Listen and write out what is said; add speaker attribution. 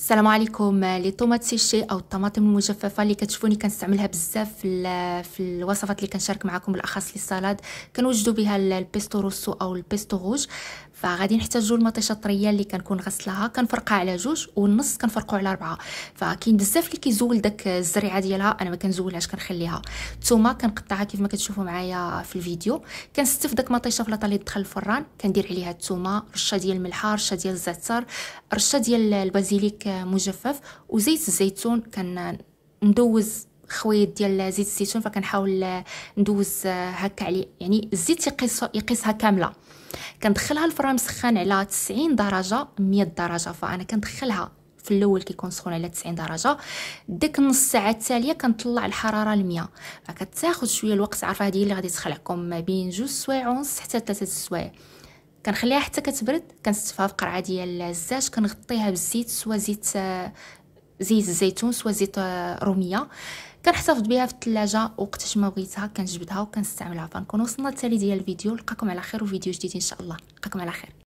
Speaker 1: السلام عليكم. لي طوماط سيشي او الطماطم المجففه اللي كتشوفوني كنستعملها بزاف في الوصفات اللي كنشارك معكم، بالاخص لي السلطه كنوجدوا بها البيستو روسو او البيستو روج. فغادي نحتاجوا المطيشه الطريه اللي كنكون غسلها، كنفرقها على جوج والنص كنفرقوا على 4. فكاين بزاف اللي كيزول داك الزريعه ديالها، انا ما كنزولهاش كنخليها. الثومه كنقطعها كيف ما كتشوفوا معايا في الفيديو. كنستف داك المطيشه في لاطه اللي تدخل الفران، كندير عليها الثومه، رشه ديال الملحه، رشه ديال الزعتر، رشه ديال البازيليك مجفف، وزيت الزيتون. ندوز خويط ديال زيت الزيتون، فكنحاول ندوز هكا عليه، يعني الزيت يقيسها كامله. كندخلها الفران مسخن على 90 درجه 100 درجه، فانا كندخلها في الاول كيكون سخون على 90 درجه. ديك النص ساعه التاليه كنطلع الحراره ل 100، فكتاخذ شويه الوقت. عارفه هذه اللي غادي تخلعكم ما بين 2 سوايع ونص حتى 3 سوايع. كنخليها حتى كتبرد، كنستفها في قرعه ديال الزاج، كنغطيها بالزيت، سوا زيت الزيتون سوا زيت روميه. كنحتفظ بها في الثلاجه، وقتاش ما بغيتها كنجبدها وكنستعملها. فنكون وصلنا للتالي ديال الفيديو. نلقاكم على خير وفيديو جديد ان شاء الله. نلقاكم على خير.